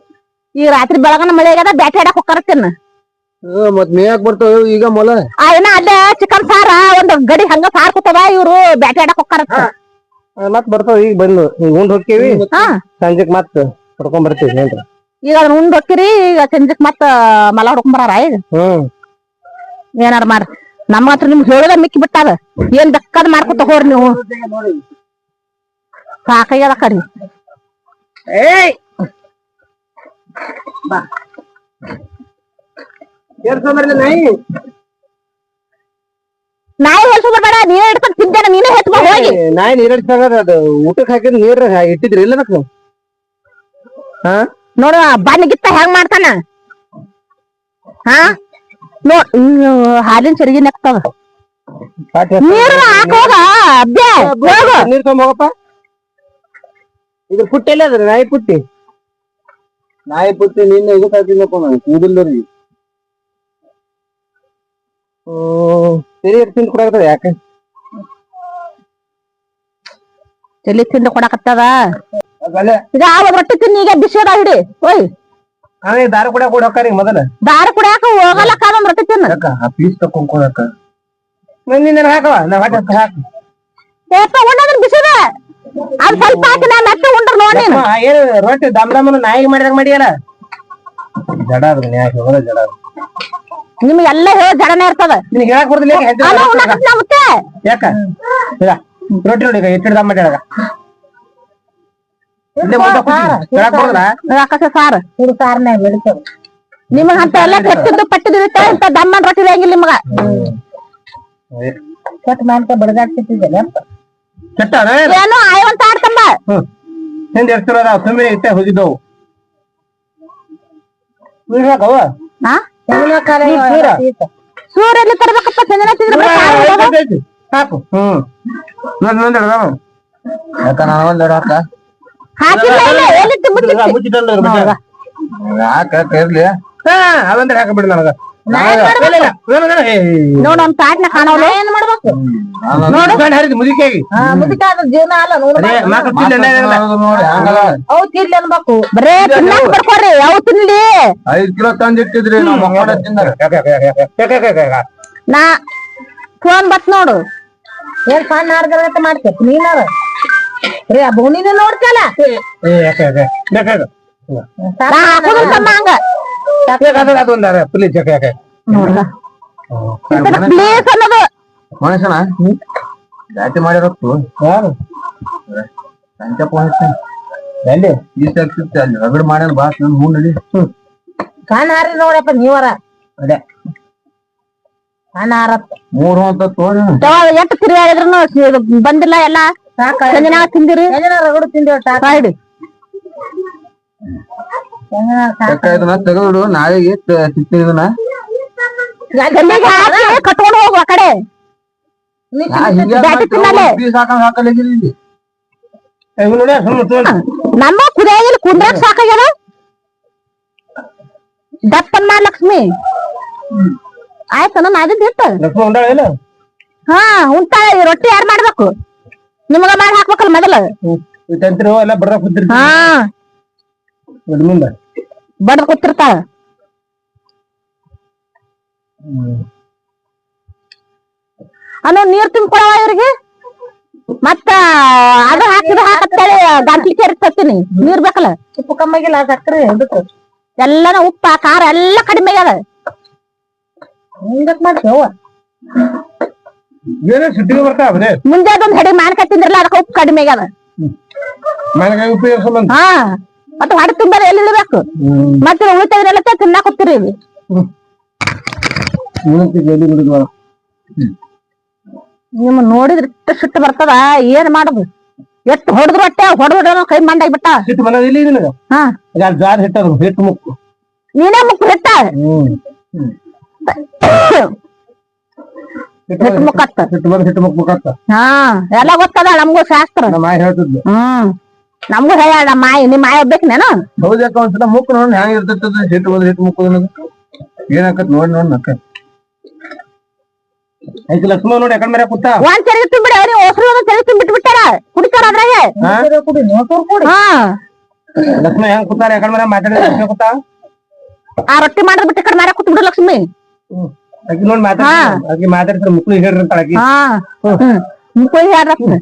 ಈ ರಾತ್ರಿ ಬೆಳಗನ ಮಳೆ ಆಗ್ಯದ ಬ್ಯಾಟಿ ಆಡಕ್ ಹೋಗ್ಕರತ್ತೇನ ಮತ್ ಮೇಯಾಕ್ ಬರ್ತಾವ ಈಗ ಮೊಲ ಏನ ಅಲ್ಲೇ ಚಿಕನ್ ಸಾರ ಒಂದ್ ಗಡಿ ಹಂಗ ಸಾರ್ ಕೂತದ ಇವ್ರು ಬ್ಯಾಟಿ ಆಡಕ್ ಹೋಗ್ಕರತ್ತ ಮತ್ ಬರ್ತಾವ ಈಗ ಬಂದು ಈಗ ಉಂಡ್ ಹೋಗ್ತೇವಿ ಹಾ ಸಂಜೆಕ್ ಮತ್ ಹೊಡ್ಕೊಂಡ್ ಬರ್ತೀವಿ ಏನ್ರ ಈಗ ಅದನ್ನ ಉಂಡ್ ಹೋಗ್ತಿರಿ ಈಗ ಸಂಜೆಕ್ ಮತ್ತ ಮಲ ಹೊಡ್ಕೊಂಡ್ ಬರಾರ ಈಗ ಏನಾರ ಮಾಡ ನಮ್ಮ ಹತ್ರ ನಿಮ್ಗೆ ಹೇಳೋದ ಮಿಕ್ಕಿ ಬಿಟ್ಟದ ಏನ್ ಬೆಕ್ಕದ್ ಮಾಡ್ಕೊತ ಹೋರಿ ನೀವು ಸಾಕಾಗ್ಯದ ಕರಿ ಏಯ್ ಬಾ ಏರ್ಸಂಬರ್ಲಿ ನಾಯಿ ನಾಯಿ ಹೊಲ್ಸೋದ್ರ ನೀನೇ ಹಿಡ್ಕೊಂಡ್ ತಿಂದೇನ ನೀನೇ ಹೆತ್ ಹೋಗಿ ನಾಯಿ ನೀರಡಿಸಾಗ ಅದು ಊಟಕ್ಕೆ ಹಾಕಿದ್ ನೀರ್ ಇಟ್ಟಿದ್ರಿ ಇಲ್ಲ ಅದಕ್ಕೆ ಹಾ ನೋಡು ಬನ್ನಿಗಿತ್ತ ಹೆಂಗ್ ಮಾಡ್ತಾನ ಹಾ ನೋಡ್ ಹಾಲಿನ ಸರಿಗೆ ನೆಕ್ತದ ನೀರು ಹಾಕೋಗ ನೀರ್ ತೊಗೊಂಡ್ ಹೋಗಪ್ಪ ಇದ್ರ ಪುಟ್ಟಿ ಎಲ್ಲ ಅದ್ರ ನಾಯಿ ಪುಟ್ಟಿ ನಿನ್ನೆ ಇದಕ್ಕೆ ಹಾಕಿದ್ನಪ್ಪ ನಾನು ಕೂದಲ್ದವ್ರಿ ಸರಿ ತಿಂದು ಕೊಡಾಕತ್ತದ ಯಾಕೆ ಎಲ್ಲಿ ತಿಂದು ಕೊಡಕತ್ತದ ಈಗ ಆವಾಗ ರೊಟ್ಟಿ ತಿನ್ನಿ ಈಗ ಬಿಸಿ ಅದ ಹಿಡಿ ಓಯ್ ದಾರ ಕೂಡ ಕೊಡ ಹೋಗ್ತಾರ ಮೊದಲ ದಾರ ಕುಡಿಯಾಕ ಹೋಗಲ್ಲಕ್ಕ ಅದೊಂದ್ ರೊಟ್ಟಿ ತಿನ್ನ ಪೀಸ್ ತಕೊಂಡ್ಕೊಳಕ ನಿನ್ನ ಹಾಕವ ನಾವ್ ಹಾಕ ಏಪ್ಪ ಉಣ್ಣದನ್ ಬಿಸಿದ ಅದ್ ಸ್ವಲ್ಪ ಹಾಕಿ ನಾ ಮತ್ತೆ ಉಂಡ್ರ ನೋಡಿ ಏನು ರೊಟ್ಟಿ ದಮ್ದಮ್ಮನ ನಾಯಿಗೆ ಮಾಡಿದಾಗ ಮಾಡಿಯಲ್ಲ ಜಡ ಅದ ಜಡ ನಿಮ್ಗೆಲ್ಲ ಹೇಳ ಜಡನೆ ಇರ್ತದ ನಿನಗೆ ಹೇಳಕ್ ಬರ್ದಿಲ್ಲ ಮತ್ತೆ ಯಾಕ ರೊಟ್ಟಿ ನೋಡಿ ಎತ್ತಿಡ ದಮ್ಮ ಮಾಡ್ಯಾಗ ಸಾರ ಇದು ಸಾರನೇ ಬೆಳಿತದ ನಿಮಗ ಅಂತ ಎಲ್ಲ ಕೆಟ್ಟಿದ್ದು ಪಟ್ಟಿದಿರುತ್ತೆ ಅಂತ ದಮ್ಮನ್ ರೊಟ್ಟಿ ಹೆಂಗಿಲ್ಲ ನಿಮಗ ಕೆಟ್ಟ ಮಾಡ್ತಾ ಬಡದಾಡ್ತಿದ್ದೇನೆ ಏನೋ ಆಯ್ವಂತ ಆಡ್ತಂಬ ಹಿಂದೆ ಎಷ್ಟಿರೋದ ಸುಮ್ಮನೆ ಇಟ್ಟೆ ಹೋಗಿದ್ದವು ಸೂರ್ಯಲ್ಲಿ ತರ್ಬೇಕಪ್ಪ ಚಂದನ ಸಾಕು ಯಾಕ ನಾವೊಂದ್ ಹಾಕ ಹಾಕಿಲ್ಲ ಇಲ್ಲ ಎಲ್ಲಿತ್ತು ಮುಚ್ಚಿಟ್ಟು ಯಾಕ ಇರ್ಲಿ ಅವಂದ್ರೆ ಹಾಕಬಿಡಿ ನನಗ ನೋಡ್ ಒಂದ್ ತಾಟ್ನ ಕಾಣವಲ್ಲ ಏನ್ ಮಾಡ್ಬೇಕು ಮುದುಕಿಯಾಗಿ ಮುದುಕ ಅದ ಜೀವನ ಅಲ್ಲ ನೋಡ್ ನೋಡಿ ಹಂಗದ ಅವ್ ತಿರ್ಲಿ ಅನ್ಬೇಕು ಬರೇ ತಿನ್ನಾಕ ಬರ್ಕೋರಿ ಯಾವ ತಿನ್ಲಿ 5 ಕಿಲೋ ತಂದಿಟ್ಟಿದ್ರಿ ನಾವ್ ಮಕ್ಕೋಡ ತಿಂದಾರ ನಾ ಫೋನ್ ಬತ್ ನೋಡು ಏನ್ ಸಣ್ಣ ಹಾಡ್ಗಂತ ಮಾಡ್ತೇವೆ ನೀನಾರ ರೇ ಆ ಬೋನಿನ ನೋಡ್ತಲ್ಲ ನಾ ಹಾಕೋದು ತಮ್ಮ ಹಂಗ ಪ್ಲೀಸ್ ನೋಡ್ದ ಪ್ಲೇಸ್ ಅನ್ನೋದು ಮನುಷ್ಯನ ಜಾತಿ ಮಾಡಿರತ್ತು ಯಾರು ಸಂಚಪ್ಪ ಹಾಕ್ತಾನೆ ಎಲ್ಲಿ ಈ ಸಿಕ್ತಿ ಅಲ್ಲಿ ರಗಡ್ ಮಾಡ್ಯಾನ ಬಾಸ್ ನನ್ ಹೂ ನಡಿ ಸಣ್ಣ ಹಾರಿ ನೋಡಪ್ಪ ನೀವರ ಅದೇ ಸಣ್ಣ ಹಾರತ್ 3 ಅಂತ ತೋರಿ ಎಷ್ಟು ತಿರುಗಾಡಿದ್ರು ಬಂದಿಲ್ಲ ಎಲ್ಲ ಸಂಜೆನಾಗ ತಿಂದಿರಿ ರಗಡು ತಿಂದೇವ್ ಸೈಡ್ ಇದನ್ನ ತೆಗೆದು ನಾಳೆಗೆ ಸಿಕ್ತಿ ಇದನ್ನ ಕಟ್ಕೊಂಡು ಹೋಗು ಆ ಕಡೆ ಹಾಕಲಿದ್ದೀರಿ ನಮ್ಮ ಕುದಿಯಾಗಿಲ್ಲ ಕುಂದ್ರಾಕ್ ಸಾಕಾಗ್ಯದ ದಪ್ಪನ್ ಮಾಡ್ ಲಕ್ಷ್ಮಿ ಆಯ್ತನ ನಾದಿದ್ ಇಟ್ಟು ಹಾ ಉಂಟಾಳ ರೊಟ್ಟಿ ಯಾರು ಮಾಡ್ಬೇಕು ನಿಮಗ ಮಾಡಿ ಹಾಕ್ಬೇಕಲ್ಲ ಮೊದಲ ಎಲ್ಲ ಬಡ್ದ ಕೂತಿರ್ತೀವಿ ಹಾ ಮುಂದೆ ಬಡ್ದ ಕೂತಿರ್ತಾಳ ಅನ್ನೋ ನೀರ್ ತುಂಬಿಕೊಳವ ಇವ್ರಿಗೆ ಮತ್ತ ಅದು ಹಾಕಿದ ಹಾಕತ್ತೇಳಿ ಗಂಟ್ಲಿ ಸೇರಿಸ್ತೀನಿ ನೀರ್ ಬೇಕಲ್ಲ ಉಪ್ಪು ಕಮ್ಮಾಗಿಲ್ಲ ಸಕ್ಕರೆ ಅದಕ್ಕೆ ಎಲ್ಲಾನ ಉಪ್ಪ ಖಾರ ಎಲ್ಲ ಕಡಿಮೆ ಆಗ್ಯದ ಹಿಂಗಕ್ ಮಾಡ್ತೇವ ಏನೇ ಸಿಟ್ಟಿಗೆ ಬರ್ತಾವ್ರೆ ಮುಂಜಾನೆ ಹಡಿ ಮಾನ್ಕಾಯಿ ತಿಂದ್ರಲ್ಲ ಅದಕ್ಕೆ ಉಪ್ಪು ಕಡಿಮೆ ಆಗ್ಯದ ಮಾನಕಾಯಿ ಉಪಯೋಗ ಸಂಬಂಧ ಹಾ ಮತ್ತೆ ಹೊಡೆ ತುಂಬಾರ ಎಲ್ಲಿ ಇಡಬೇಕು ಮತ್ತೆ ಉಳಿತದ್ರೆಲ್ಲ ತಿನ್ನಾಕ ಹೋಗ್ತಿರಿ ನಿಮ್ಮ ನೋಡಿದ್ರೆ ಇಷ್ಟ ಸಿಟ್ಟು ಬರ್ತದ ಏನ್ ಮಾಡುದು ಎಷ್ಟು ಹೊಡೆದ್ರು ಅಟ್ಟೆ ಹೊಡೆದ್ರು ಕೈ ಮಂಡಾಗಿ ಬಿಟ್ಟ ಸಿಟ್ಟು ಬಂದದ ಇಲ್ಲಿ ನಿನಗ ಹಾ ಜಾರ್ ಹಿಟ್ಟದು ಹಿಟ್ಟು ಮುಕ್ಕು ನೀನೇ ಮುಕ್ಕು ಹಿಟ್ಟ ಹಿಟ್ಟು ಮುಕ್ಕತ್ತ ಹಿಟ್ಟು ಬಂದ್ ಹಿಟ್ಟು ಮುಕ್ ಮುಖಾತ್ತ ಹಾ ಎಲ್ಲ ಗೊತ್ತದ ನಮ್ಗೂ ಶಾಸ್ತ್ರ ನಮ್ಮ ಮಾಯ ಹೇಳ್ತಿದ್ಲು ನಮ್ಗೂ ಹೇಳ ಮಾಯಿ ನಿಮ್ ಮಾಯ ಒಬ್ಬೇಕು ನಾನು ಹೌದಕ್ಕ ಒಂದ್ಸಲ ಮುಕ್ಕು ನೋಡಿ ಹೆಂಗ್ ಇರ್ತದ ಹಿಟ್ಟು ಬಂದ್ರೆ ಹಿಟ್ಟು ಮುಕ್ಕು ಏನಾಕತ್ ನೋಡಿ ನೋಡಿ ನಕ್ಕ ಐದು ಲಕ್ಷ್ಮ ನೋಡಿ ಯಾಕಂಡ್ ಮೇರೆ ಕೂತ ಒಂದ್ ಚರಿ ತುಂಬಿಡಿ ಅವ್ರಿಗೆ ಹೊಸರು ಚರಿ ತುಂಬಿಟ್ಟು ಬಿಟ್ಟಾರ ಕುಡಿತಾರ ಅದ್ರಾಗೆ ಕುಡಿ ನೋಡ್ಕೊಂಡ್ ಕುಡಿ ಹಾ ಲಕ್ಷ್ಮ ಹೆಂಗ್ ಕೂತಾರ ಯಾಕಂಡ್ ಮೇರೆ ಮಾತಾಡಿದ ಕೂತ ಆ ರೊಟ್ಟಿ ಮಾಡಿದ್ ಬಿಟ್ಟು ಕಡೆ ಮಾರ ಕೂತ್ ಬಿಡು ಲಕ್ಷ್ಮಿ ಆಕಿ ನೋಡಿ ಮಾತಾಡ್ತಾರೆ ಆಕಿ ಮಾತಾಡ್ತಾರೆ ಮುಕ್ಳು ಹೇಳಿರ್ತಾಳ ಆಕಿ ಹಾ ಮುಕ್ಳು ಹೇಳ್ರತ್ನ